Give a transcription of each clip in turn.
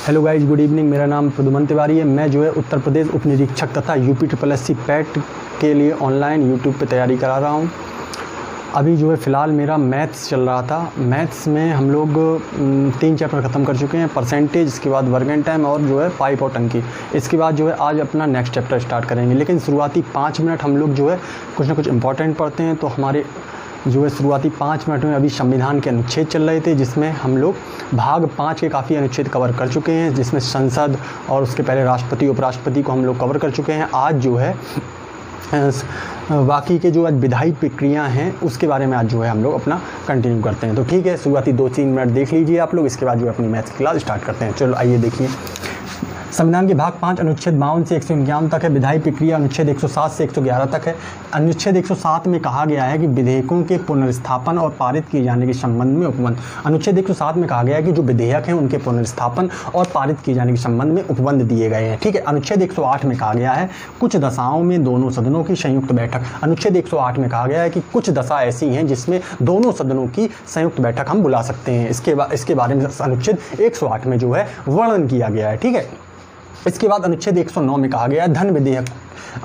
Hello guys, good evening. मेरा नाम प्रदुमन तिवारी है। मैं जो है उत्तर प्रदेश उप निरीक्षक तथा UPSSC पैट के लिए ऑनलाइन यूट्यूब पे तैयारी करा रहा हूँ। अभी जो है फ़िलहाल मेरा मैथ्स चल रहा था। मैथ्स में हम लोग 3 चैप्टर ख़त्म कर चुके हैं, परसेंटेज, इसके बाद वर्क एंड टाइम और जो है पाइप और टंकी। इसके बाद जो है आज अपना नेक्स्ट चैप्टर स्टार्ट करेंगे। लेकिन शुरुआती 5 मिनट हम लोग जो है कुछ ना कुछ इंपॉर्टेंट पढ़ते हैं। तो हमारे जो है शुरुआती 5 मिनट में अभी संविधान के अनुच्छेद चल रहे थे, जिसमें हम लोग भाग 5 के काफ़ी अनुच्छेद कवर कर चुके हैं, जिसमें संसद और उसके पहले राष्ट्रपति उपराष्ट्रपति को हम लोग कवर कर चुके हैं। आज जो है बाकी के जो आज विधायी प्रक्रिया हैं उसके बारे में आज जो है हम लोग अपना कंटिन्यू करते हैं। तो ठीक है, शुरुआती 2-3 मिनट देख लीजिए आप लोग। इसके बाद जो है अपनी मैथ्स की क्लास स्टार्ट करते हैं। चलो आइए देखिए। संविधान के भाग 5 अनुच्छेद 52 से 151 तक है। विधायी प्रक्रिया अनुच्छेद 107 से 111 तक है। अनुच्छेद 107 में कहा गया है कि विधेयकों के पुनर्स्थापन और पारित किए जाने के संबंध में उपबंध। अनुच्छेद 107 में कहा गया है कि जो विधेयक हैं उनके पुनर्स्थापन और पारित किए जाने के संबंध में उपबंध दिए गए हैं। ठीक है। अनुच्छेद 108 में कहा गया है कुछ दशाओं में दोनों सदनों की संयुक्त बैठक। अनुच्छेद 108 में कहा गया है कि कुछ दशा ऐसी हैं जिसमें दोनों सदनों की संयुक्त बैठक हम बुला सकते हैं। इसके बारे में अनुच्छेद 108 में जो है वर्णन किया गया है। ठीक है। इसके बाद अनुच्छेद 109 में कहा गया है धन विधेयक।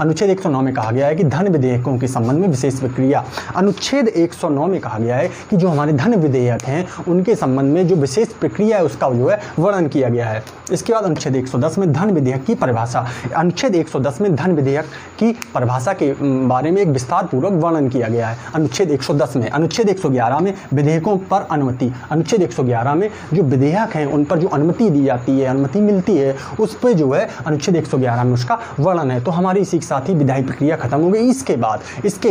अनुच्छेद 109 में कहा गया है कि धन विधेयकों के संबंध में विशेष प्रक्रिया। अनुच्छेद 109 में कहा गया है कि जो हमारे धन विधेयक हैं उनके संबंध में जो विशेष प्रक्रिया है उसका जो है वर्णन किया गया है। इसके बाद अनुच्छेद 110 में धन विधेयक की परिभाषा। अनुच्छेद 110 में धन विधेयक की परिभाषा के बारे में एक विस्तार पूर्वक वर्णन किया गया है। अनुच्छेद 110 में। अनुच्छेद 111 में विधेयकों पर अनुमति। अनुच्छेद 111 में जो विधेयक हैं उन पर जो अनुमति दी जाती है, अनुमति मिलती है, उस पर जो है अनुच्छेद 111 में उसका वर्णन है। तो हमारी इसी के साथ ही विधायी प्रक्रिया खत्म हो गई। इसके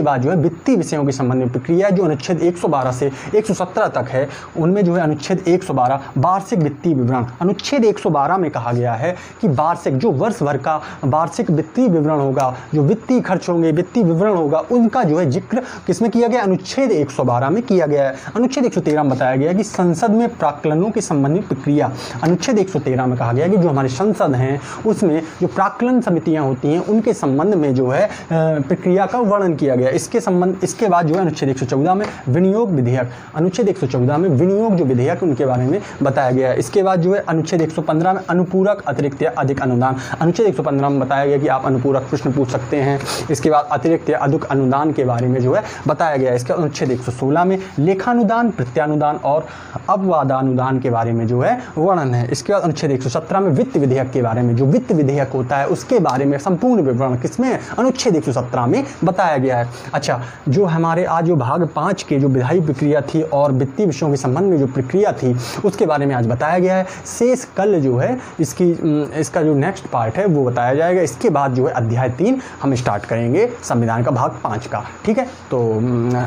बाद जो है वित्तीय विषयों के संबंध में प्रक्रिया जो अनुच्छेद 112 से 117 तक है, उनमें जो है अनुच्छेद 112 वार्षिक वित्तीय विवरण। अनुच्छेद 112 में कहा गया है कि वार्षिक जो वर्ष भर का वार्षिक वित्तीय विवरण होगा, जो वित्तीय खर्च होंगे, वित्तीय विवरण होगा, उनका जो है जिक्र किसमें किया गया? अनुच्छेद 112 में किया गया है। अनुच्छेद 113 में बताया गया कि संसद में प्राक्कलनों के संबंधित प्रक्रिया। अनुच्छेद 113 में कहा गया कि जो हमारे संसद हैं उसमें जो प्राक्कलन समितियां होती हैं उनके संबंध में जो है प्रक्रिया का वर्णन किया गया। इसके बाद जो है अनुच्छेद 114 में विनियोग विधेयक। अनुच्छेद 114 में विनियोग जो विधेयक उनके बारे में बताया गया है। इसके बाद जो है अनुच्छेद 115 में अनुपूरक अतिरिक्त या अधिक अनुदान। अनुच्छेद 115 में बताया गया कि आप अनुपूरक प्रश्न पूछ सकते हैं। इसके बाद अतिरिक्त या अधिक अनुदान के बारे में जो है बताया गया है। इसके अनुच्छेद 116 में लेखानुदान, प्रत्यानुदान और अपवादानुदान के बारे में जो है वर्णन है। इसके बाद अनुच्छेद 117 में वित्त विधेयक के बारे में, जो वित्त विधेयक होता है उसके बारे में संपूर्ण विवरण किसमें? अनुच्छेद 117 में बताया गया है। अच्छा, जो हमारे आज जो भाग 5 के जो विधायी प्रक्रिया थी और वित्तीय विषयों के संबंध में जो प्रक्रिया थी उसके बारे में आज बताया गया है। शेष कल जो है इसका जो नेक्स्ट पार्ट है वो बताया जाएगा। इसके बाद जो है अध्याय 3 हम स्टार्ट करेंगे संविधान का भाग 5 का। ठीक है। तो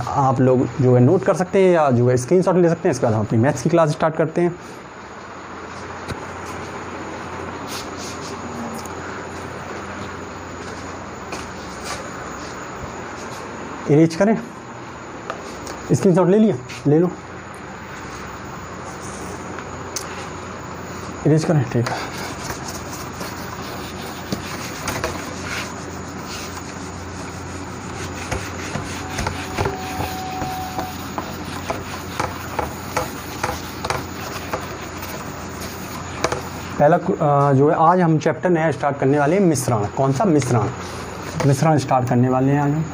आप लोग जो है नोट कर सकते हैं या जो है स्क्रीनशॉट ले सकते हैं। इसके बाद हम अपनी मैथ्स की क्लास स्टार्ट करते हैं। इरेज करें, स्क्रीनशॉट ले लिया, ले लो, इरेज करें। ठीक है। पहला जो है आज हम चैप्टर नया स्टार्ट करने वाले हैं मिश्रण। कौन सा? मिश्रण स्टार्ट करने वाले हैं आज हम।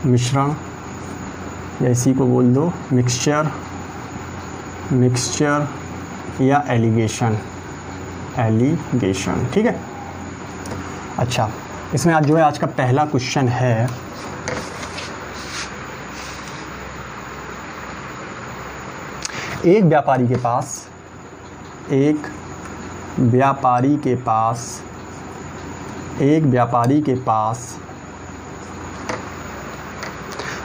मिश्रण या इसी को बोल दो मिक्सचर या एलिगेशन। ठीक है। अच्छा, इसमें आज जो है आज का पहला क्वेश्चन है एक व्यापारी के पास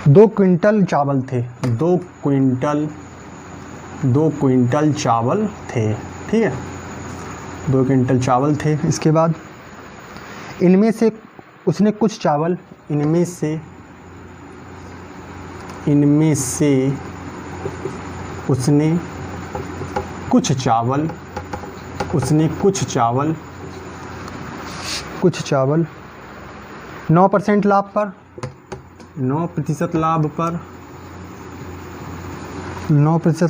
2 क्विंटल चावल थे। 2 क्विंटल चावल थे। ठीक है। 2 क्विंटल चावल थे। इसके बाद इनमें से उसने कुछ चावल कुछ चावल 9% लाभ पर 9%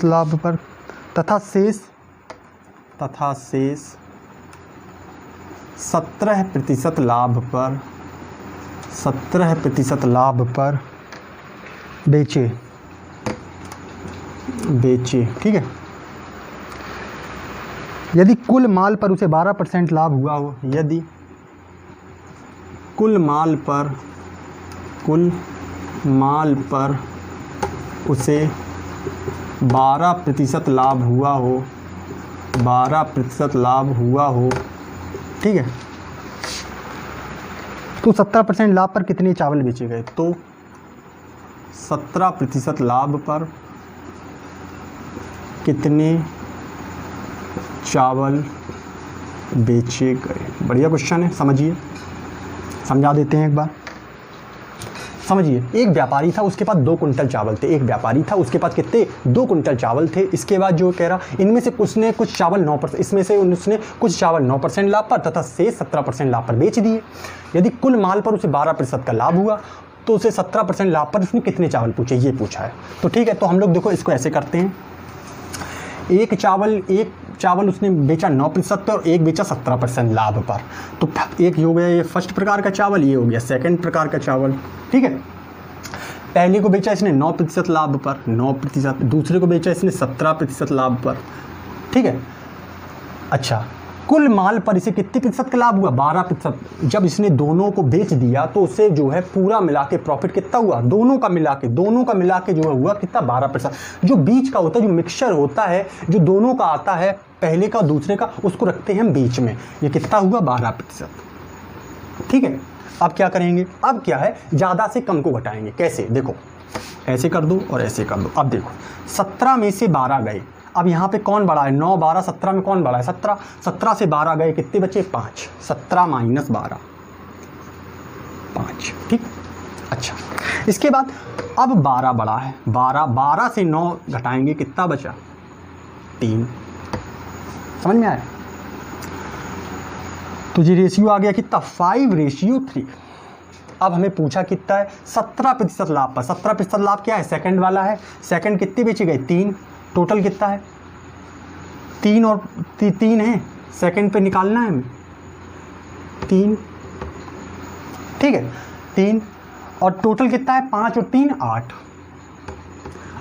लाभ पर तथा शेष तथा शेष 17% लाभ पर 17% लाभ पर बेचे। ठीक है। यदि कुल माल पर उसे 12% लाभ हुआ हो, यदि कुल माल पर उसे 12% लाभ हुआ हो, 12% लाभ हुआ हो, ठीक है, तो 17% लाभ पर कितने चावल बेचे गए? तो 17% लाभ पर कितने चावल बेचे गए? बढ़िया क्वेश्चन है, समझिए, समझा देते हैं एक बार। समझिए, एक व्यापारी था, उसके पास 2 कुंटल चावल थे। एक व्यापारी था, उसके पास कितने? 2 कुंटल चावल थे। इसके बाद जो कह रहा, इनमें से उसने कुछ चावल 9%, इसमें से उसने कुछ चावल 9% लाभ पर तथा शेष 17% लाभ पर बेच दिए। यदि कुल माल पर उसे 12% का लाभ हुआ तो उसे 17% लाभ पर उसने कितने चावल पूछे, ये पूछा है। तो ठीक है, तो हम लोग देखो इसको ऐसे करते हैं। एक चावल उसने बेचा 9% पर और एक बेचा 17% लाभ पर। तो एक हो गया ये फर्स्ट प्रकार का चावल, ये हो गया सेकंड प्रकार का चावल। ठीक है, पहले को बेचा इसने 9% लाभ पर, 9%। दूसरे को बेचा इसने 17% लाभ पर। ठीक है, अच्छा, कुल माल पर इसे कितने प्रतिशत का लाभ हुआ? 12%। जब इसने दोनों को बेच दिया तो उसे जो है पूरा मिला के प्रॉफिट कितना हुआ? दोनों का मिला के जो है हुआ कितना? 12%। जो बीच का होता है, जो मिक्सचर होता है, जो दोनों का आता है, पहले का दूसरे का, उसको रखते हैं हम बीच में। ये कितना हुआ? 12%। ठीक है, अब क्या करेंगे? अब क्या है, ज़्यादा से कम को घटाएंगे। कैसे? देखो, ऐसे कर दो और ऐसे कर दो। अब देखो, 17 में से 12 गए। अब यहाँ पे कौन बड़ा है? 9, 12, 17 में कौन बड़ा है? 17। 17 से 12 गए, कितने बचे? 5। 17 माइनस 12, 5। ठीक, अच्छा, इसके बाद अब 12 बड़ा है। 12 से 9 घटाएंगे, कितना बचा? 3। समझ में आया? तो ये रेशियो आ गया कितना? 5:3। अब हमें पूछा कितना है? 17% लाभ पर। 17% लाभ क्या है? सेकंड वाला है। सेकंड कितने बेचे गए? 3। टोटल कितना है? 3 और 3 है, सेकंड पे निकालना है हमें 3। ठीक है, 3 और टोटल कितना है? 5 और 3 8।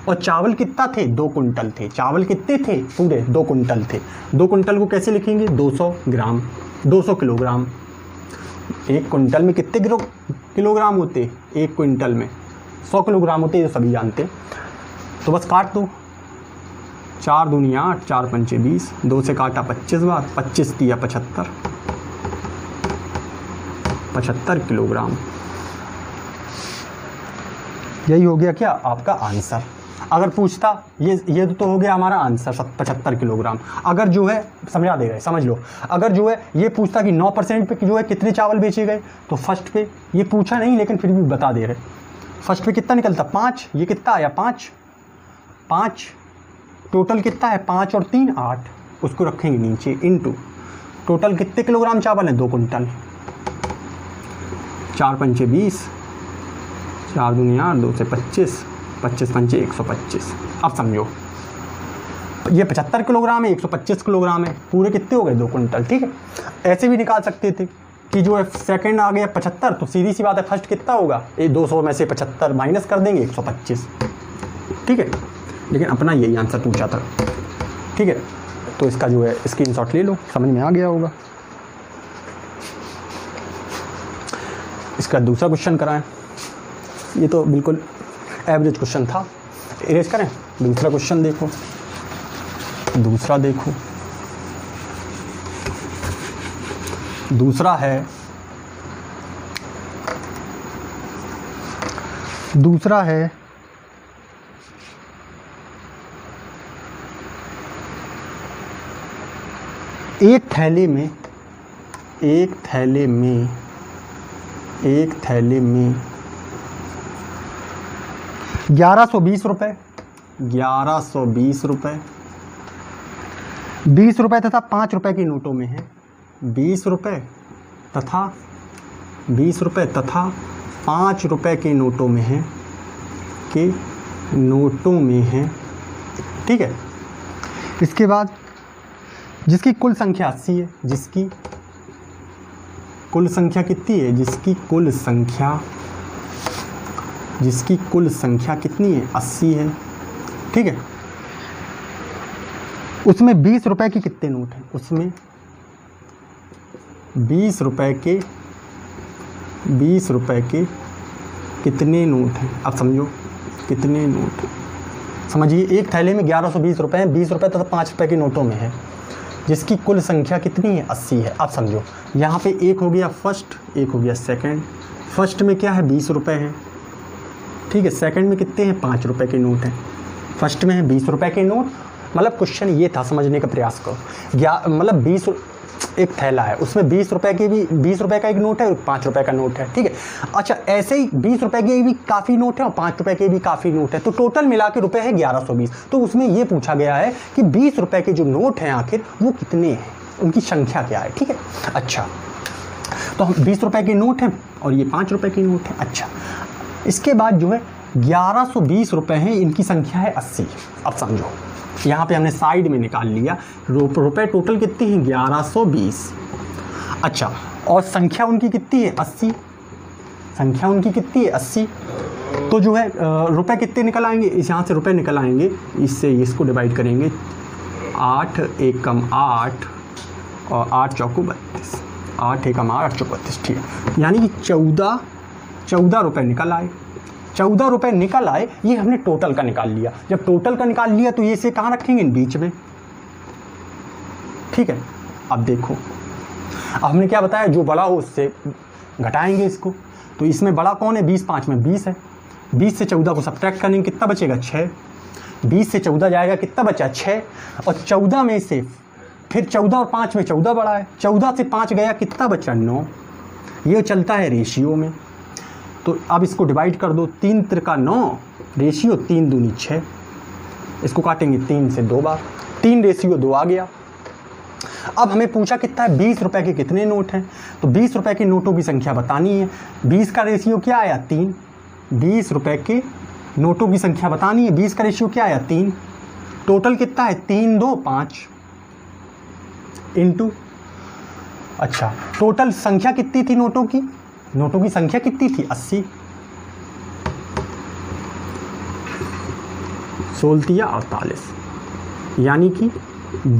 और चावल कितना थे? 2 कुंटल थे। चावल कितने थे? पूरे 2 कुंटल थे। 2 कुंटल को कैसे लिखेंगे? 200 ग्राम, 200 किलोग्राम। 1 कुंटल में कितने किलोग्राम होते? 1 कुंटल में 100 किलोग्राम होते, ये सभी जानते। तो बस काट दो, 4 दूनी 8, 4 पंचे 20, 2 से काटा 25 बार, 25 दिया 75 किलोग्राम। यही हो गया क्या आपका आंसर? अगर पूछता ये तो हो गया हमारा आंसर 75 किलोग्राम। अगर जो है, समझा दे रहे, समझ लो, अगर जो है ये पूछता कि 9% पे जो है कितने चावल बेचे गए, तो फर्स्ट पे ये पूछा नहीं लेकिन फिर भी बता दे रहे। फर्स्ट पे कितना निकलता? 5। ये कितना आया? 5। टोटल कितना है? 5 और 3 8। उसको रखेंगे नीचे, इनटू टोटल कितने किलोग्राम चावल है? 2 कुंटल। 4 पंचे 20, 4 दूनी 8, 2 से 25, 25 पंचे 125। अब समझो, ये 75 किलोग्राम है, 125 किलोग्राम है, पूरे कितने हो गए? 2 कुंटल। ठीक है, ऐसे भी निकाल सकते थे कि जो है सेकंड आ गया 75, तो सीधी सी बात है फर्स्ट कितना होगा? ये 200 में से 75 माइनस कर देंगे, 125। ठीक है, लेकिन अपना यही आंसर पूछा था। ठीक है, तो इसका जो है स्क्रीनशॉट ले लो, समझ में आ गया होगा। इसका दूसरा क्वेश्चन कराएं। ये तो बिल्कुल एवरेज क्वेश्चन था, इरेज करें। दूसरा क्वेश्चन देखो, दूसरा देखो, दूसरा है एक थैले में 1120 रुपये, 1120 रुपये, 20 रुपये तथा 5 रुपये के नोटों में है। 20 रुपये तथा 5 रुपये के नोटों में है, ठीक है। इसके बाद जिसकी कुल संख्या 80 है, जिसकी कुल संख्या कितनी है, जिसकी कुल संख्या कितनी है, 80 है। ठीक है, उसमें 20 रुपए के कितने नोट हैं, उसमें 20 रुपए के कितने नोट हैं। अब समझो कितने नोट हैं, समझिए एक थैले में 1120 रुपए हैं, 20 रुपए तथा 5 रुपए के नोटों में है, जिसकी कुल संख्या कितनी है, 80 है। अब समझो यहाँ पे एक हो गया फर्स्ट, एक हो गया सेकंड। फर्स्ट में क्या है, 20 रुपए हैं। ठीक है, सेकंड में कितने हैं, 5 रुपए के नोट हैं। फर्स्ट में है 20 रुपए के नोट, मतलब क्वेश्चन ये था, समझने का प्रयास करो। मतलब 20 एक थैला है, उसमें 20 रुपए के भी 20 रुपए का एक नोट है और 5 रुपए का नोट है। ठीक है, अच्छा ऐसे ही 20 रुपए के भी काफ़ी नोट है और 5 रुपए के भी काफ़ी नोट है, तो टोटल मिला के रुपए है 1120। तो उसमें ये पूछा गया है कि 20 रुपए के जो नोट हैं आखिर वो कितने हैं, उनकी संख्या क्या है। ठीक है, अच्छा तो हम 20 रुपए के नोट हैं और ये 5 रुपए के नोट हैं। अच्छा इसके बाद जो है 1120 रुपए हैं, इनकी संख्या है 80। अब समझो यहाँ पे हमने साइड में निकाल लिया, रुपए टोटल कितने हैं, 1120। अच्छा और संख्या उनकी कितनी है, 80। संख्या उनकी कितनी है, 80। तो जो है रुपए कितने निकल आएंगे, इस यहाँ से रुपए निकल आएंगे, इससे इसको डिवाइड करेंगे, 8 एकम 8 और 8 चौको 32, 8 एकम 8 चौको 32। ठीक है, यानी कि 14 रुपए निकल आए। 14 रुपए निकल आए, ये हमने टोटल का निकाल लिया। जब टोटल का निकाल लिया तो ये से कहाँ रखेंगे, बीच में। ठीक है, अब देखो, अब हमने क्या बताया, जो बड़ा हो उससे घटाएंगे इसको। तो इसमें बड़ा कौन है, 20, 5 में 20 है। 20 से 14 को सब्ट्रैक्ट करेंगे, कितना बचेगा, 6। 20 से 14 जाएगा, कितना बचा, 6। और 14 में से फिर 14 और 5 में 14 बड़ा है, 14 से 5 गया, कितना बचा, 9। ये चलता है रेशियो में। तो अब इसको डिवाइड कर दो, 3 त्रिका 9, रेशियो 3 दूनी 6। इसको काटेंगे 3 से 2 बार, 3 रेशियो 2 आ गया। अब हमें पूछा कितना है, 20 रुपए के कितने नोट हैं, तो 20 रुपए के नोटों की संख्या बतानी है। 20 का रेशियो क्या आया, 3। 20 रुपए के नोटों की संख्या बतानी है, 20 का रेशियो क्या आया, 3। टोटल कितना है, 3 2 5 इंटू, अच्छा टोटल संख्या कितनी थी नोटों की, नोटों की संख्या कितनी थी, 80। 16 48, यानी कि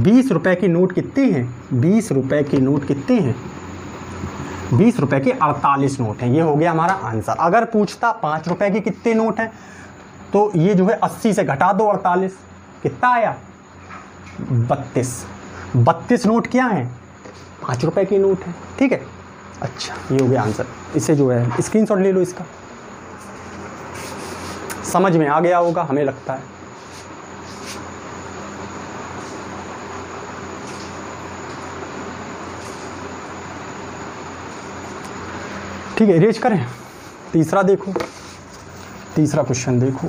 20 रुपए के नोट कितने हैं, 20 रुपए के नोट कितने हैं, 20 रुपए के 48 नोट हैं। ये हो गया हमारा आंसर। अगर पूछता 5 रुपए के कितने नोट हैं, तो ये जो है 80 से घटा दो 48, कितना आया, 32। 32 नोट क्या हैं, 5 रुपए के नोट हैं। ठीक है, अच्छा ये हो गया आंसर। इसे जो है स्क्रीनशॉट ले लो, इसका समझ में आ गया होगा हमें लगता है। ठीक है, इरेज करें। तीसरा देखो, तीसरा क्वेश्चन देखो।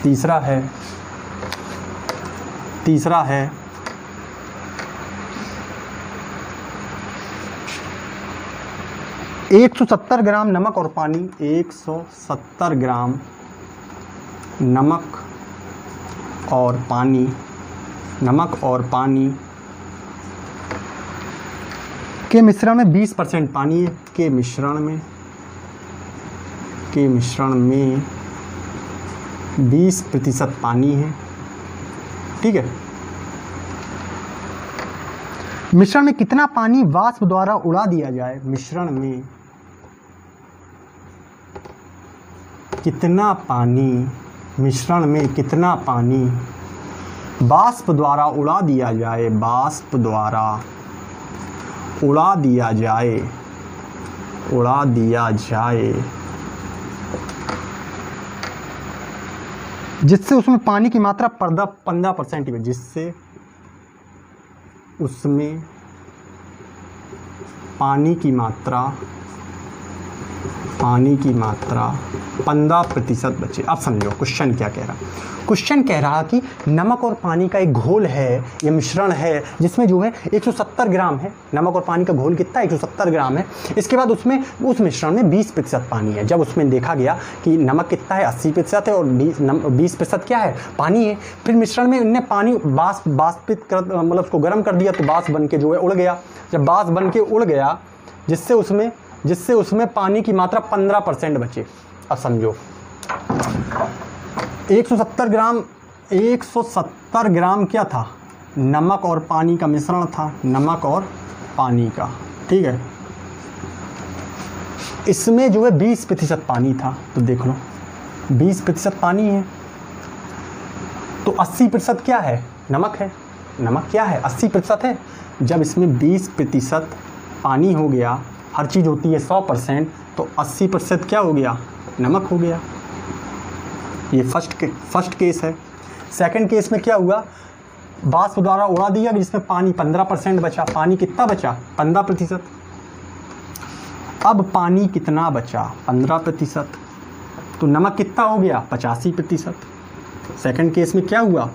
तीसरा है 170 ग्राम नमक और पानी, 170 ग्राम नमक और पानी, नमक और पानी के मिश्रण में 20% पानी है, के मिश्रण में 20% पानी है। ठीक है, मिश्रण में कितना पानी वाष्प द्वारा उड़ा दिया जाए, मिश्रण में कितना पानी, मिश्रण में कितना पानी वाष्प द्वारा उड़ा दिया जाए, वाष्प द्वारा उड़ा दिया जाए, जिससे उसमें पानी की मात्रा 15% है, जिससे उसमें पानी की मात्रा पानी की मात्रा 15% बचे। अब समझो क्वेश्चन क्या कह रहा। क्वेश्चन कह रहा कि नमक और पानी का एक घोल है, ये मिश्रण है जिसमें जो है 170 ग्राम है। नमक और पानी का घोल कितना है? 170 ग्राम है। इसके बाद उसमें उस मिश्रण में 20% पानी है। जब उसमें देखा गया कि नमक कितना है, 80% है और 20% क्या है? पानी है। फिर मिश्रण में उनने पानी बाष्पित कर, मतलब उसको गर्म कर दिया तो बाष्प बन के जो है उड़ गया। जब बाष्प बन के उड़ गया जिससे उसमें पानी की मात्रा 15% बचे। अब समझो 170 ग्राम क्या था? नमक और पानी का मिश्रण था, नमक और पानी का, ठीक है। इसमें जो है 20% पानी था, तो देख लो 20% पानी है तो 80% क्या है? नमक है। नमक क्या है? 80% है। जब इसमें 20% पानी हो गया, हर चीज़ होती है 100%, तो 80% क्या हो गया? नमक हो गया। ये फर्स्ट केस है। सेकंड केस में क्या हुआ? बाष्प द्वारा उड़ा दिया जिसमें पानी 15% बचा। पानी कितना बचा? 15%। अब पानी कितना बचा? 15%। तो नमक कितना हो गया? 85%। सेकंड केस में क्या हुआ?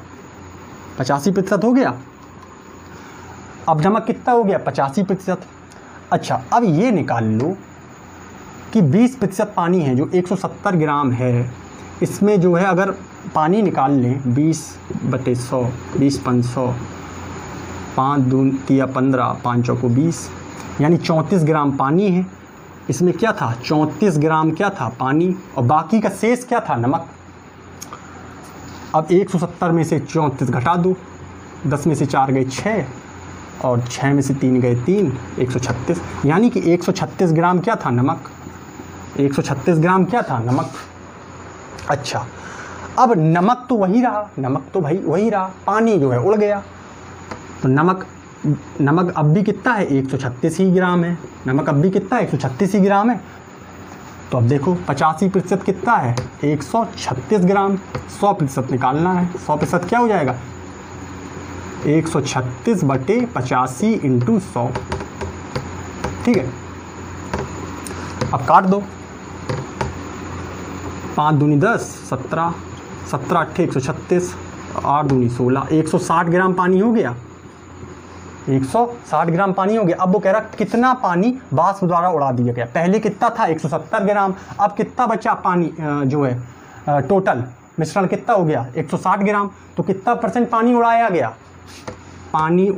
85% हो गया। अब नमक कितना हो गया? 85%। अच्छा, अब ये निकाल लो कि 20% पानी है जो 170 ग्राम है, इसमें जो है अगर पानी निकाल लें 20/100, 20/500, 5 दून 15, 5 चौको 20, यानी 34 ग्राम पानी है। इसमें क्या था? 34 ग्राम क्या था? पानी, और बाकी का शेष क्या था? नमक। अब 170 में से 34 घटा दो, 10 में से 4 गए 6 और 6 में से 3 गए 3, 136, यानी कि 136 ग्राम क्या था? नमक। 136 ग्राम क्या था? नमक। अच्छा, अब नमक तो वही रहा, नमक तो भाई वही रहा, पानी जो है उड़ गया। तो नमक अब भी कितना है? 136 ही ग्राम है। नमक अब भी कितना है? 136 ही ग्राम है। तो अब देखो 85% कितना है? 136 ग्राम। 100% निकालना है। 100% क्या हो जाएगा? 136/85 × 100, ठीक है। अब काट दो, 5 दूनी 10, 17, 17 8 136, 8 दूनी 16, 160 ग्राम पानी हो गया। 160 ग्राम पानी हो गया। अब वो कह रहा कितना पानी बाष्प द्वारा उड़ा दिया गया। पहले कितना था? 170 ग्राम। अब कितना बचा पानी? जो है टोटल मिश्रण कितना हो गया? 160 ग्राम। तो कितना % पानी उड़ाया गया? पानी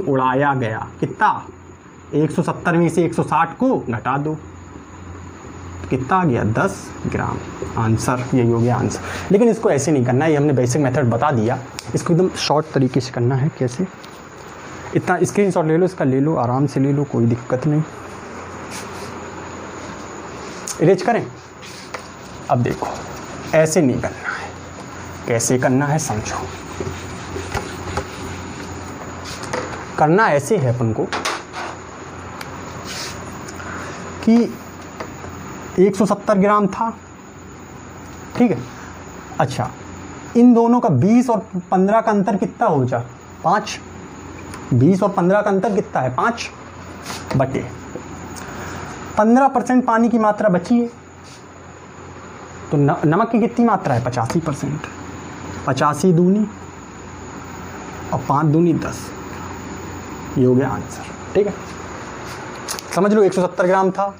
उड़ाया गया कितना? 170 में से 160 को घटा दो, कितना आ गया? 10 ग्राम। आंसर यही हो गया आंसर। लेकिन इसको ऐसे नहीं करना है, ये हमने बेसिक मेथड बता दिया। इसको एकदम शॉर्ट तरीके से करना है। कैसे? इतना स्क्रीनशॉट ले लो, इसका ले लो, आराम से ले लो, कोई दिक्कत नहीं। इरेज करें। अब देखो ऐसे नहीं करना है, कैसे करना है समझो। करना ऐसे है अपन को कि 170 ग्राम था, ठीक है। अच्छा, इन दोनों का 20 और 15 का अंतर कितना हो जा? 5। 20 और 15 का अंतर कितना है? 5 बटे 15% पानी की मात्रा बची है। तो नमक की कितनी मात्रा है? 85%। 85 दूनी और 5 दूनी 10, ये हो गया आंसर, ठीक है। समझ लो 170 ग्राम था,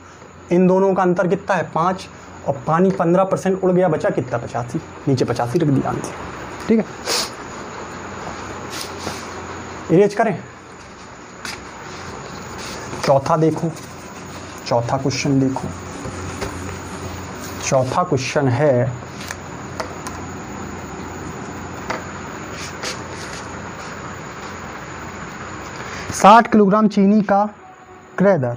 इन दोनों का अंतर कितना है? 5, और पानी 15% उड़ गया, बचा कितना? 85। नीचे 85 रख दिया आंसर, ठीक है। इरेज करें। चौथा देखो, चौथा क्वेश्चन देखो। चौथा क्वेश्चन है $60 किलोग्राम चीनी का क्रय दर।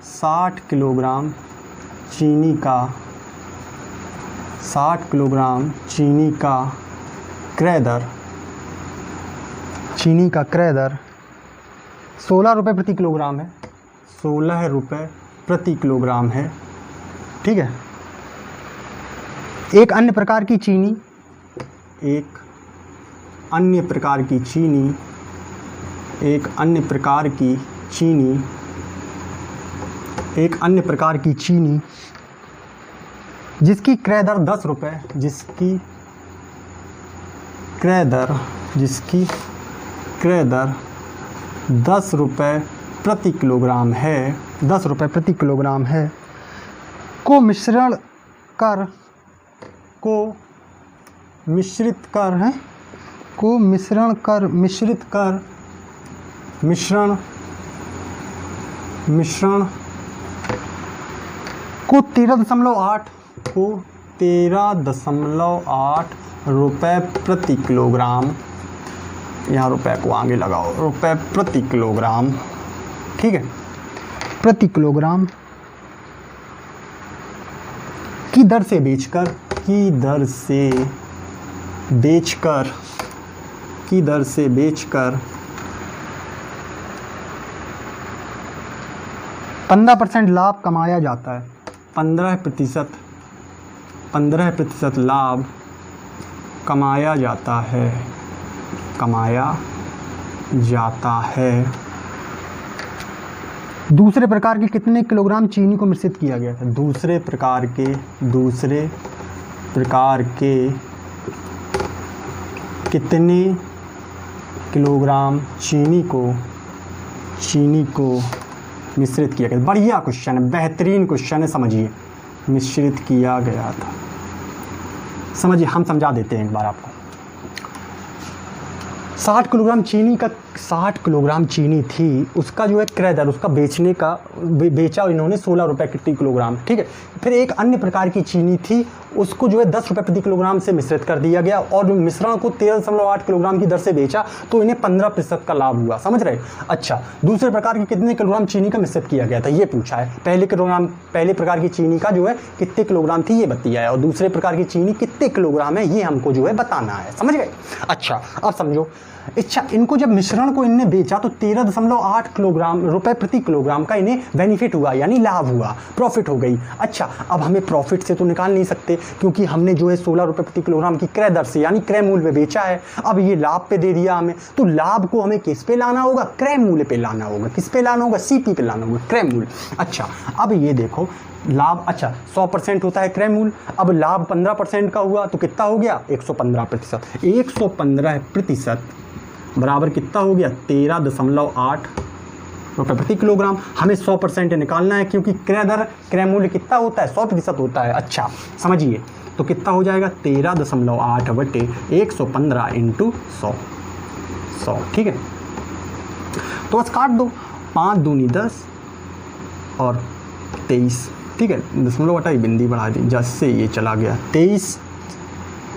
60 किलोग्राम चीनी का 60 किलोग्राम चीनी का क्रय दर, चीनी का क्रय दर 16 रुपये प्रति किलोग्राम है। 16 रुपये प्रति किलोग्राम है, ठीक है। एक अन्य प्रकार की चीनी, एक अन्य प्रकार की चीनी, एक अन्य प्रकार की चीनी एक अन्य प्रकार की चीनी जिसकी क्रय दर 10 रुपये, जिसकी क्रय दर 10 रुपये प्रति किलोग्राम है, 10 रुपये प्रति किलोग्राम है, को मिश्रित कर 13.8 रुपये प्रति किलोग्राम, यहाँ रुपये को आगे लगाओ, रुपये प्रति किलोग्राम, ठीक है, प्रति किलोग्राम की दर से बेचकर 15% लाभ कमाया जाता है, 15% लाभ कमाया जाता है। दूसरे प्रकार के कितने किलोग्राम चीनी को मिश्रित किया गया था? दूसरे प्रकार के कितने किलोग्राम चीनी को मिश्रित किया गया? बढ़िया क्वेश्चन है, बेहतरीन क्वेश्चन है, समझिए। मिश्रित किया गया था, समझिए, हम समझा देते हैं एक बार आपको। 60 किलोग्राम चीनी थी, उसका जो है क्रय दर, उसका बेचा इन्होंने 16 रुपये प्रति किलोग्राम, ठीक है। फिर एक अन्य प्रकार की चीनी थी, उसको जो है 10 रुपये प्रति किलोग्राम से मिश्रित कर दिया गया और मिश्रण को 13.8 किलोग्राम की दर से बेचा, तो इन्हें 15% का लाभ हुआ, समझ रहे? अच्छा, दूसरे प्रकार की कितने किलोग्राम चीनी का मिश्रित किया गया था, ये पूछा है। पहले प्रकार की चीनी का जो है कितने किलोग्राम थी, ये बताया है, और दूसरे प्रकार की चीनी कितने किलोग्राम है, ये हमको जो है बताना है, समझ गए? अच्छा, अब समझो। अच्छा, इनको जब मिश्रण को इनने बेचा तो 13.8 रुपये प्रति किलोग्राम का इन्हें बेनिफिट हुआ, यानी लाभ हुआ, प्रॉफिट हो गई। अच्छा, अब हमें प्रॉफिट से तो निकाल नहीं सकते, क्योंकि हमने जो है 16 रुपये प्रति किलोग्राम की क्रय दर से, यानी क्रय मूल्य पे बेचा है। अब ये लाभ पे दे दिया हमें, तो लाभ को हमें किस पे लाना होगा? क्रय मूल्य पे लाना होगा। किस पे लाना होगा? CP पे लाना होगा, क्रय मूल्य। अच्छा, अब ये देखो लाभ, अच्छा 100% होता है क्रय मूल्य, अब लाभ 15% का हुआ तो कितना हो गया? 115%। 115% बराबर कितना हो गया? 13.8 रुपये प्रति किलोग्राम। हमें 100% निकालना है, क्योंकि क्रय मूल्य कितना होता है? 100% होता है। अच्छा, समझिए, तो कितना हो जाएगा? 13.8 बटे 115 इंटू 100, ठीक है। तो बस काट दो, 5 दूनी 10 और 23, ठीक है, दशमलव बटा बिंदी बढ़ा दी, जैसे ये चला गया, 23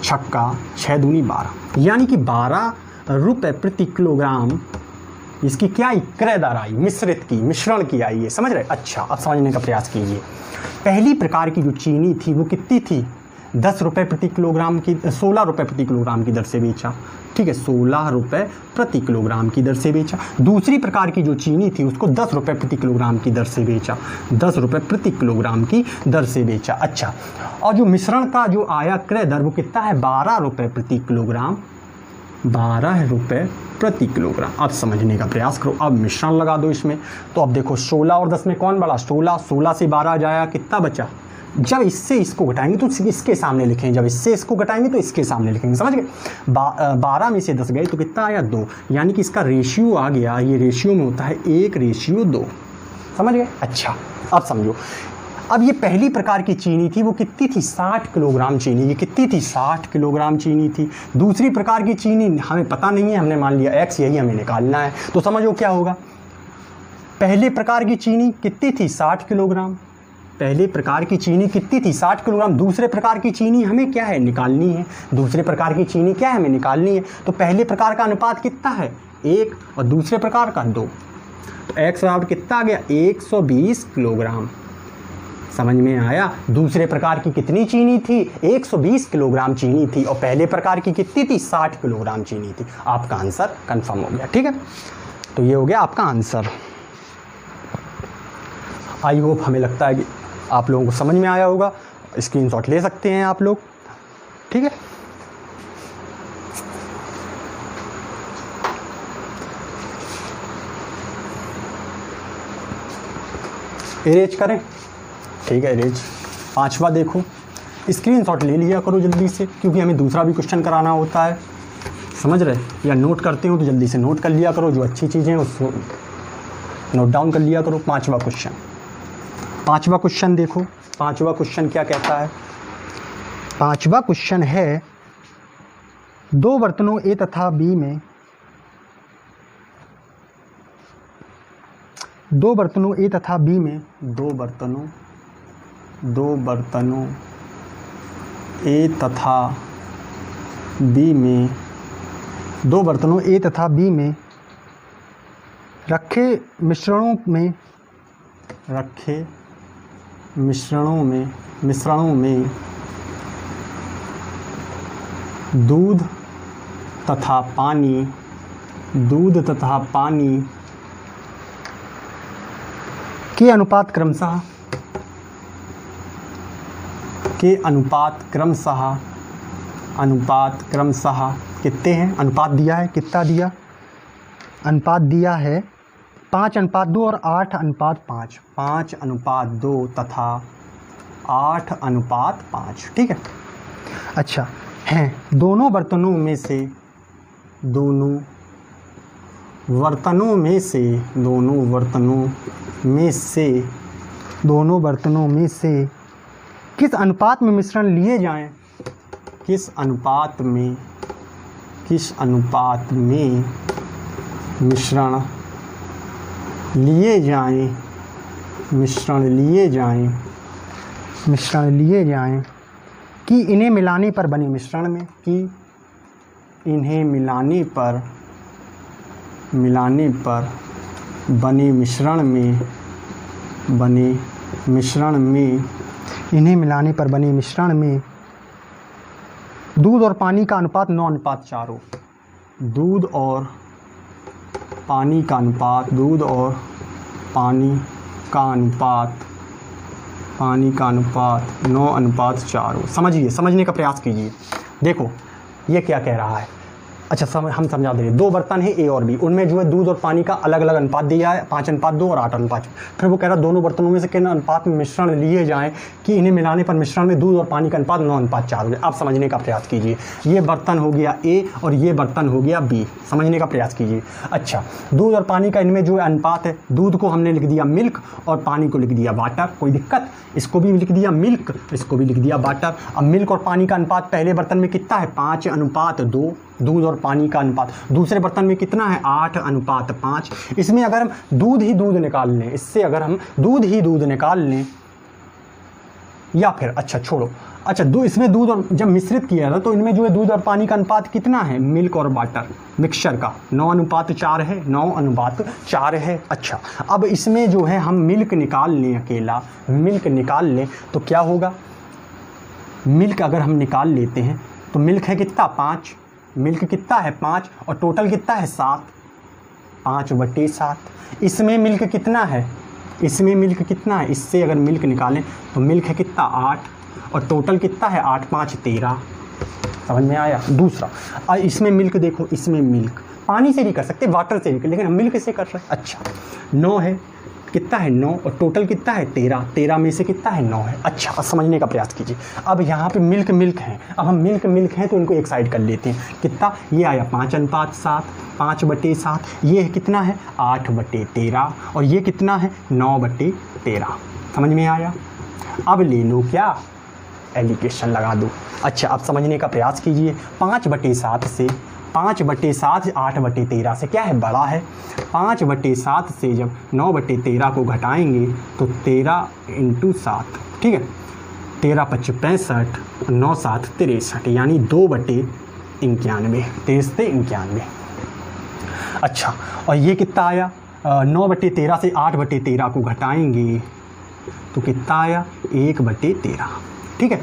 छक्का 6 दूनी 12, यानी कि 12 रुपये प्रति किलोग्राम इसकी क्या आई? क्रय दर आई, मिश्रण की आई है, समझ रहे? अच्छा, अब समझने का प्रयास कीजिए। पहली प्रकार की जो चीनी थी वो कितनी थी? 10 रुपये प्रति किलोग्राम की, 16 रुपये प्रति किलोग्राम की दर से बेचा, ठीक है, 16 रुपये प्रति किलोग्राम की दर से बेचा। दूसरी प्रकार की जो चीनी थी उसको 10 रुपये प्रति किलोग्राम की दर से बेचा, 10 रुपये प्रति किलोग्राम की दर से बेचा। अच्छा, और जो मिश्रण का जो आया क्रय दर वो कितना है? 12 रुपये प्रति किलोग्राम, 12 रुपये प्रति किलोग्राम। अब समझने का प्रयास करो, अब मिश्रण लगा दो इसमें, तो अब देखो 16 और 10 में कौन बड़ा? 16 से 12 जाया, कितना बचा? जब इससे इसको घटाएंगे तो इसके सामने लिखेंगे, जब इससे इसको घटाएंगे तो इसके सामने लिखेंगे, समझ गए? 12 में से 10 गए तो कितना आया? 2, यानी कि इसका रेशियो आ गया, ये रेशियो में होता है 1:2, समझ गए? अच्छा, अब समझो। अब ये पहली प्रकार की चीनी थी, वो कितनी थी? 60 किलोग्राम चीनी, ये कितनी थी? 60 किलोग्राम चीनी थी। दूसरी प्रकार की चीनी हमें पता नहीं है, हमने मान लिया X, यही हमें निकालना है, तो समझो क्या होगा। पहले प्रकार की चीनी कितनी थी? 60 किलोग्राम। पहले प्रकार की चीनी कितनी थी? 60 किलोग्राम। दूसरे प्रकार की चीनी हमें क्या है? निकालनी है। दूसरे प्रकार की चीनी क्या है? हमें निकालनी है। तो पहले प्रकार का अनुपात कितना है? 1 और दूसरे प्रकार का 2, तो X बराबर कितना आ गया? 120 किलोग्राम। समझ में आया? दूसरे प्रकार की कितनी चीनी थी? 120 किलोग्राम चीनी थी, और पहले प्रकार की कितनी थी? 60 किलोग्राम चीनी थी। आपका आंसर कंफर्म हो गया, ठीक है। तो ये हो गया आपका आंसर। आई होप, हमें लगता है कि आप लोगों को समझ में आया होगा। स्क्रीनशॉट ले सकते हैं आप लोग, ठीक है। इरेज करें, ठीक है इरेज। 5वां देखो, स्क्रीनशॉट ले लिया करो जल्दी से, क्योंकि हमें दूसरा भी क्वेश्चन कराना होता है, समझ रहे, या नोट करते हो तो जल्दी से नोट कर लिया करो, जो अच्छी चीज़ें उसको नोट डाउन कर लिया करो। 5वां क्वेश्चन देखो, 5वां क्वेश्चन क्या कहता है। 5वां क्वेश्चन है, दो बर्तनों ए तथा बी में दो बर्तनों ए तथा बी में दो बर्तनों ए तथा बी में दो बर्तनों ए तथा बी में रखे मिश्रणों में दूध तथा पानी के अनुपात क्रमशः कितने हैं। अनुपात दिया है, कितना दिया, अनुपात दिया है 5:2 और 8:5, 5:2 तथा 8:5, ठीक है। अच्छा हैं, दोनों बर्तनों में से किस अनुपात में मिश्रण लिए जाएं, किस अनुपात में मिश्रण लिए जाएं कि इन्हें मिलाने पर बने मिश्रण में दूध और पानी का अनुपात 9:4 हो। दूध और पानी का अनुपात 9:4 हो। समझने का प्रयास कीजिए। देखो ये क्या कह रहा है। अच्छा हम समझा दे रहे, दो बर्तन है ए और बी, उनमें जो है दूध और पानी का अलग अलग अनुपात दिया है 5:2 और 8:5। फिर वो कह रहा है दोनों बर्तनों में से किन अनुपात में मिश्रण लिए जाएं कि इन्हें मिलाने पर मिश्रण में दूध और पानी का अनुपात 9:4 हो जाए। आप समझने का प्रयास कीजिए, ये बर्तन हो गया ए और ये बर्तन हो गया बी, समझने का प्रयास कीजिए। अच्छा दूध और पानी का इनमें जो अनुपात है, दूध को हमने लिख दिया मिल्क और पानी को लिख दिया वाटर, कोई दिक्कत, इसको भी लिख दिया मिल्क, इसको भी लिख दिया वाटर। अब मिल्क और पानी का अनुपात पहले बर्तन में कितना है 5:2, दूध और पानी का अनुपात, दूसरे बर्तन में कितना है 8:5। इसमें अगर हम दूध ही दूध निकाल लें, इससे अगर हम दूध ही दूध निकाल लें, या फिर अच्छा छोड़ो, अच्छा इसमें दूध और जब मिश्रित किया था तो इनमें जो है दूध और पानी का अनुपात कितना है, मिल्क और वाटर मिक्सचर का 9:4 है, 9:4 है। अच्छा अब इसमें जो है हम मिल्क निकाल लें, अकेला मिल्क निकाल लें तो क्या होगा, मिल्क अगर हम निकाल लेते हैं तो मिल्क है कितना 5, मिल्क कितना है 5 और टोटल कितना है 7, 5/7। इसमें मिल्क कितना है, इससे अगर मिल्क निकालें तो मिल्क है कितना 8 और टोटल कितना है 8×5 13। समझ में आया। दूसरा इसमें मिल्क देखो, इसमें मिल्क पानी से भी कर सकते, वाटर से भी, लेकिन हम मिल्क से कर रहे हैं। अच्छा 9 है, कितना है 9 और टोटल कितना है 13, 13 में से कितना है 9 है। अच्छा अब समझने का प्रयास कीजिए। अब यहाँ पे मिल्क हैं, अब हम मिल्क हैं तो इनको एक साइड कर लेते हैं। कितना ये आया 5:7, 5/7, ये कितना है 8/13 और ये कितना है 9/13। समझ में आया। अब ले लो क्या, एलिगेशन लगा दो। अच्छा अब समझने का प्रयास कीजिए। 5/7 से 8/13 से क्या है, बड़ा है। 5/7 से जब 9/13 को घटाएंगे तो 13 × 7, ठीक है, 13×5 65, 9×7 63, यानी 2/91, 23 से 91। अच्छा और ये कितना आया, 9/13 से 8/13 को घटाएंगे तो कितना आया 1/13, ठीक है।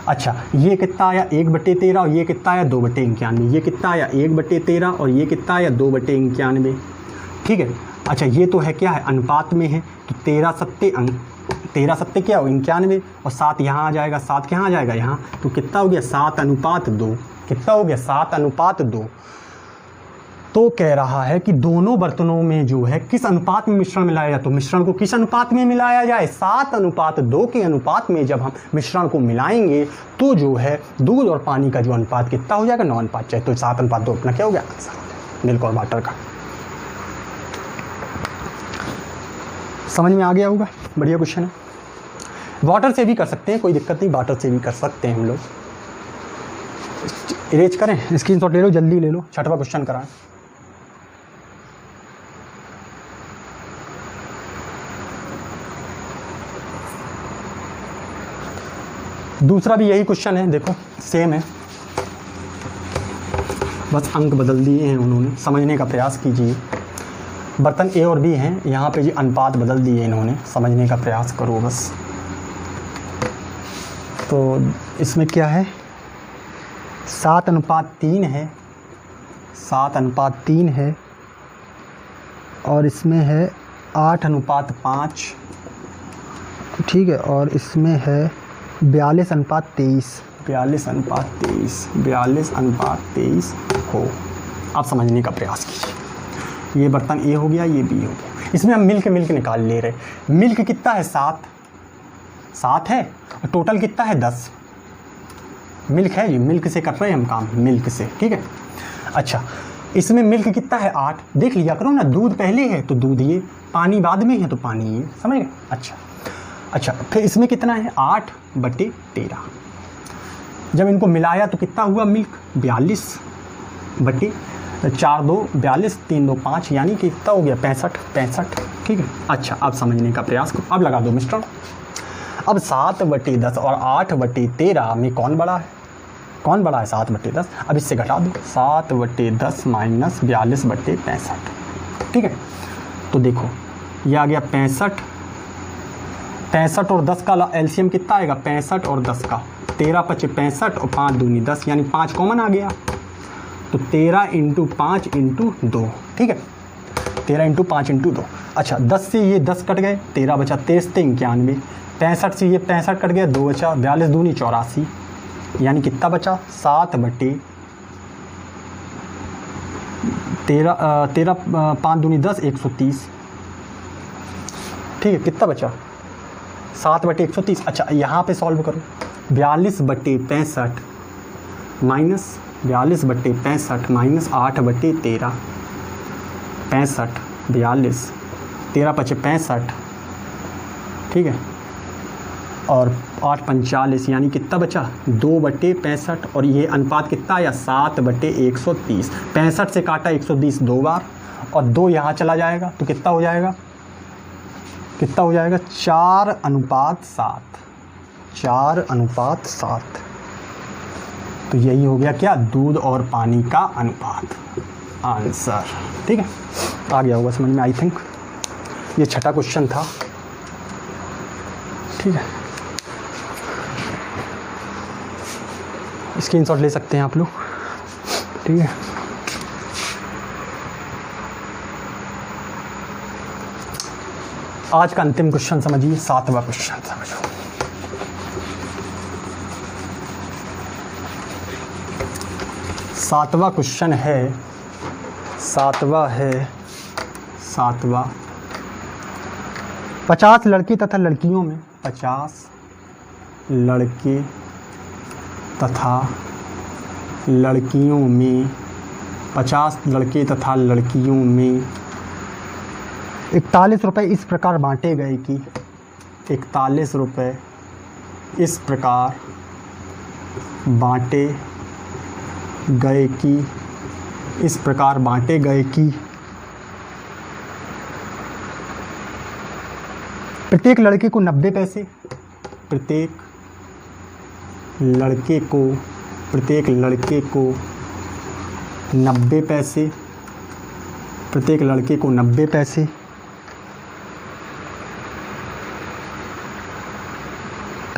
अच्छा ये कितना आया 1/13 और ये कितना आया 2/91, ये कितना आया 1/13 और ये कितना आया 2/91, ठीक है। अच्छा ये तो है क्या है, अनुपात में है, तो 13 सत्ते क्या हो 91 और 7 यहाँ आ जाएगा, 7 कहाँ आ जाएगा यहाँ, तो कितना हो गया 7:2, कितना हो गया 7:2। तो कह रहा है कि दोनों बर्तनों में जो है किस अनुपात में मिश्रण मिलाया जाए, तो मिश्रण को किस अनुपात में मिलाया जाए, 7:2 के अनुपात में जब हम मिश्रण को मिलाएंगे तो जो है दूध और पानी का जो अनुपात कितना हो जाएगा, 9:4। तो 7:2 अपना क्या हो गया, आंसर हो जाएगा मिल्क और वाटर का। समझ में आ गया होगा, बढ़िया क्वेश्चन है। वाटर से भी कर सकते हैं, कोई दिक्कत नहीं, वाटर से भी कर सकते हैं हम लोग। इरेज करें, स्क्रीनशॉट ले लो, जल्दी ले लो, 6वां क्वेश्चन कराएं। दूसरा भी यही क्वेश्चन है, देखो सेम है, बस अंक बदल दिए हैं उन्होंने। समझने का प्रयास कीजिए। बर्तन ए और बी हैं, यहाँ पे जी अनुपात बदल दिए इन्होंने, समझने का प्रयास करो बस। तो इसमें क्या है, 7:3 है, 7:3 है, और इसमें है 8:5, ठीक है, और इसमें है 42:23, 42:23 हो। आप समझने का प्रयास कीजिए। ये बर्तन ए हो गया, ये बी हो गया। इसमें हम मिल्क निकाल ले रहे। मिल्क कितना है, 7 है, और टोटल कितना है, 10 मिल्क है। ये मिल्क से कर रहे हैं हम काम, मिल्क से, ठीक है। अच्छा, इसमें मिल्क कितना है, 8। देख लिया करो ना, दूध पहले है तो दूध ये, पानी बाद में है तो पानी ये, समझ गए। अच्छा, फिर इसमें कितना है, 8/13। जब इनको मिलाया तो कितना हुआ मिल्क, 42/4 2 42, 3 2 5, यानी कि कितना हो गया, 65, ठीक है। अच्छा, अब समझने का प्रयास करो, अब लगा दो मिश्रण। अब 7/10 और 8/13 में कौन बड़ा है, 7/10। अब इससे घटा दो, 7/10 माइनस 42/65, ठीक है। तो देखो ये आ गया 65 और 10 का एलसीएम कितना आएगा, 65 और 10 का, 13×5 65 और 5 दूनी 10, यानी 5 कॉमन आ गया। तो 13 × 5 × 2, ठीक है, 13 × 5 × 2। अच्छा, 10 से ये 10 कट गए, 13 बचा, 23 × 91, 65 से ये 65 कट गया, 2 बचा, 42 दूनी 84, यानी कितना बचा, 7/13 5 दूनी 10 130, ठीक है। कितना बचा, 7/130। अच्छा, यहाँ पे सॉल्व करो, 42/65 माइनस 42/65 माइनस 8/13, 65 42, 13×5 65, ठीक है, और 8×5 यानी कितना बचा, 2/65, और ये अनुपात कितना आया, 7/130। 65 से काटा 120 2 बार, और 2 यहाँ चला जाएगा तो कितना हो जाएगा, 4:7, 4:7। तो यही हो गया क्या, दूध और पानी का अनुपात, आंसर, ठीक है। आ गया होगा समझ में, आई थिंक। ये 6वां क्वेश्चन था, ठीक है। स्क्रीनशॉट ले सकते हैं आप लोग, ठीक है। आज का अंतिम क्वेश्चन समझिए, 7वां क्वेश्चन समझो। सातवां क्वेश्चन है, 50 लड़के तथा लड़कियों में, 50 लड़के तथा लड़कियों में, 50 लड़के तथा लड़कियों में 41 रुपये इस प्रकार बांटे गए कि, 41 रुपये इस प्रकार बांटे गए कि, इस प्रकार बांटे गए कि प्रत्येक लड़के को 90 पैसे, प्रत्येक लड़के को 90 पैसे, प्रत्येक लड़के को 90 पैसे,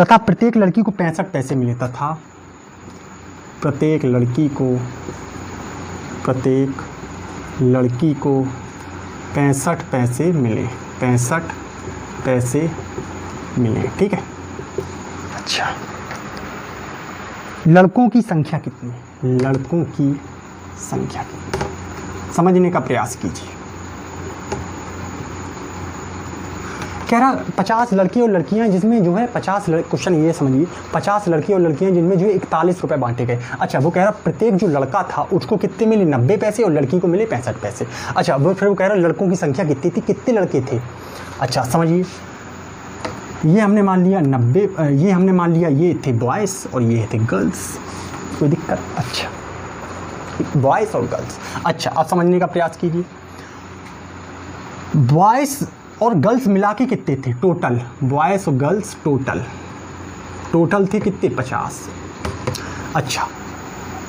तथा प्रत्येक लड़की को 65 पैसे मिले, तथा प्रत्येक लड़की को 65 पैसे मिले, 65 पैसे मिले, ठीक है। अच्छा, लड़कों की संख्या कितनी, लड़कों की संख्या कितनी, समझने का प्रयास कीजिए। कह रहा 50 लड़के और लड़कियां जिसमें जो है 50 क्वेश्चन ये समझिए 50 लड़के और लड़कियां जिनमें जो है 41 रुपये बांटे गए। अच्छा वो कह रहा प्रत्येक जो लड़का था उसको कितने मिले 90 पैसे और लड़की को मिले 65 पैसे। अच्छा वो फिर वो कह रहा लड़कों की संख्या कितनी थी, कितने लड़के थे। अच्छा समझिए ये हमने मान लिया 90, ये हमने मान लिया ये थे बॉयज़ और ये थे गर्ल्स, कोई दिक्कत। अच्छा बॉयज़ और गर्ल्स। अच्छा अब समझने का प्रयास कीजिए, बॉयज़ और गर्ल्स मिला के कितने थे टोटल, बॉयज़ और गर्ल्स टोटल थे कितने 50। अच्छा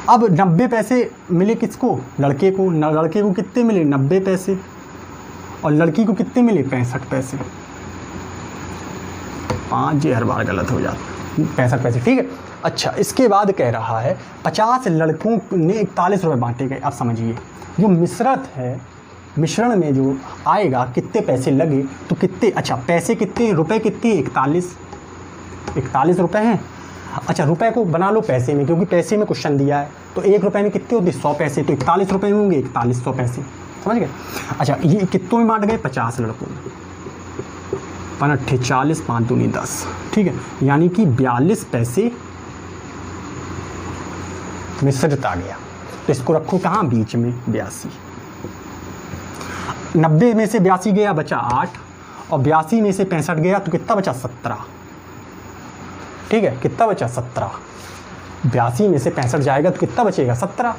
अब 90 पैसे मिले किसको, लड़के को। लड़के को कितने मिले 90 पैसे और लड़की को कितने मिले 65 पैसे। 5 जी हर बार गलत हो जाता, 65 पैसे, ठीक है। अच्छा इसके बाद कह रहा है 50 लड़कों ने 41 रुपये बांटे गए। अब समझिए जो मिश्रत है, मिश्रण में जो आएगा कितने पैसे लगे तो कितने, अच्छा पैसे कितने, रुपए कितने 41 रुपए हैं। अच्छा रुपए को बना लो पैसे में, क्योंकि पैसे में क्वेश्चन दिया है तो 1 रुपये में कितने होते 100 पैसे, तो 41 रुपये होंगे 4100 पैसे, समझ गए। अच्छा ये कितनों में बांट गए 50 लड़कों में, 5 40 5 दूनी 10, ठीक है, यानी कि 42 पैसे मिश्रित आ गया। तो इसको रखो कहाँ बीच में 82, 90 में से 82 गया बचा 8 और 82 में से 65 गया तो कितना बचा 17, ठीक है, कितना बचा 17। 82 में से 65 जाएगा तो कितना बचेगा 17।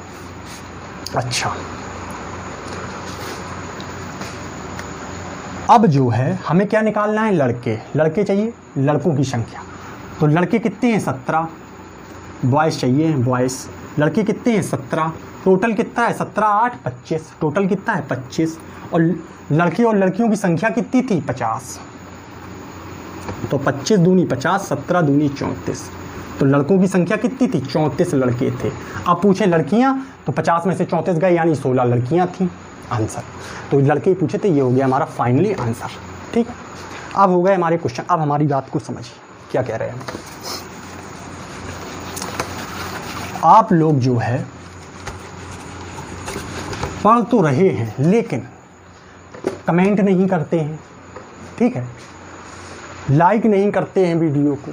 अच्छा अब जो है हमें क्या निकालना है, लड़के चाहिए, लड़कों की संख्या। तो लड़के कितने हैं 17, बॉयज़ चाहिए बॉयज़, लड़के कितने हैं 17, टोटल कितना है 17 8 25, टोटल कितना है 25 और लड़के और लड़कियों की संख्या कितनी थी 50, तो 25 दूनी 50, 17 दूनी 34, तो लड़कों की संख्या कितनी थी 34 लड़के थे। अब पूछे लड़कियां तो 50 में से 34 गए यानी 16 लड़कियां थी आंसर। तो लड़के पूछे थे, ये हो गया हमारा फाइनली आंसर, ठीक। अब हो गए हमारे क्वेश्चन। अब हमारी बात को समझिए क्या कह रहे हैं आप लोग जो है पढ़ तो रहे हैं लेकिन कमेंट नहीं करते हैं, ठीक है, लाइक नहीं करते हैं वीडियो को।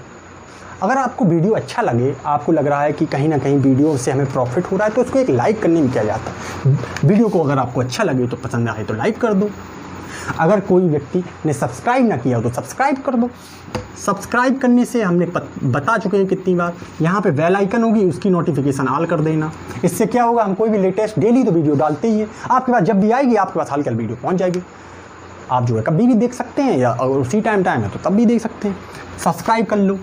अगर आपको वीडियो अच्छा लगे, आपको लग रहा है कि कहीं ना कहीं वीडियो से हमें प्रॉफिट हो रहा है तो उसको एक लाइक करने में क्या जाता है। वीडियो को अगर आपको अच्छा लगे तो पसंद आए तो लाइक कर दो। अगर कोई व्यक्ति ने सब्सक्राइब ना किया हो तो सब्सक्राइब कर दो। सब्सक्राइब करने से हमने बता चुके हैं कितनी बार, यहाँ पे बेल आइकन होगी उसकी नोटिफिकेशन ऑल कर देना। इससे क्या होगा, हम कोई भी लेटेस्ट डेली तो वीडियो डालते ही है, आपके पास जब भी आएगी आपके पास हल्की वीडियो पहुँच जाएगी। आप जो है कभी भी देख सकते हैं या अगर उसी टाइम है तो तब भी देख सकते हैं। सब्सक्राइब कर लो,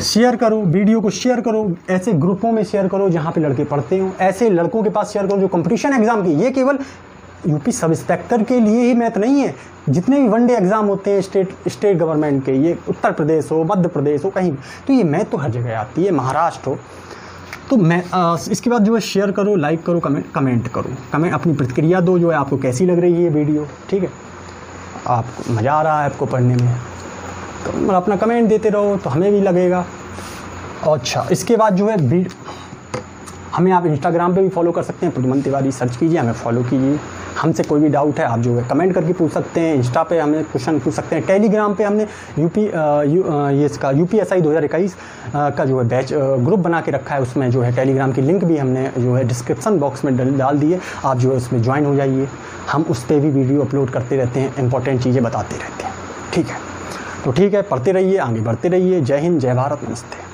शेयर करो, वीडियो को शेयर करो, ऐसे ग्रुपों में शेयर करो जहाँ पे लड़के पढ़ते हो, ऐसे लड़कों के पास शेयर करो जो कंपटीशन एग्ज़ाम की। ये केवल यूपी सब इंस्पेक्टर के लिए ही मैथ नहीं है, जितने भी वनडे एग्ज़ाम होते हैं स्टेट गवर्नमेंट के, ये उत्तर प्रदेश हो मध्य प्रदेश हो कहीं, तो ये मैथ तो हर जगह आती है, महाराष्ट्र हो। तो मैं इसके बाद जो है शेयर करो, लाइक करो, कमेंट करो, अपनी प्रतिक्रिया दो जो है आपको कैसी लग रही है वीडियो, ठीक है, आपको मज़ा आ रहा है आपको पढ़ने में तो अपना कमेंट देते रहो तो हमें भी लगेगा। अच्छा इसके बाद जो है हमें आप इंस्टाग्राम पे भी फॉलो कर सकते हैं, प्रद्युमन तिवारी सर्च कीजिए, हमें फॉलो कीजिए। हमसे कोई भी डाउट है आप जो है कमेंट करके पूछ सकते हैं, इंस्टा पे हमें क्वेश्चन पूछ सकते हैं। टेलीग्राम पे हमने इसका UPSI 2021 का जो है बैच ग्रुप बना के रखा है, उसमें जो है टेलीग्राम की लिंक भी हमने जो है डिस्क्रिप्शन बॉक्स में डाल दी है, आप जो है उसमें ज्वाइन हो जाइए। हम उस पर भी वीडियो अपलोड करते रहते हैं, इंपॉर्टेंट चीज़ें बताते रहते हैं, ठीक है। तो ठीक है, पढ़ते रहिए, आगे बढ़ते रहिए। जय हिंद, जय भारत, नमस्ते।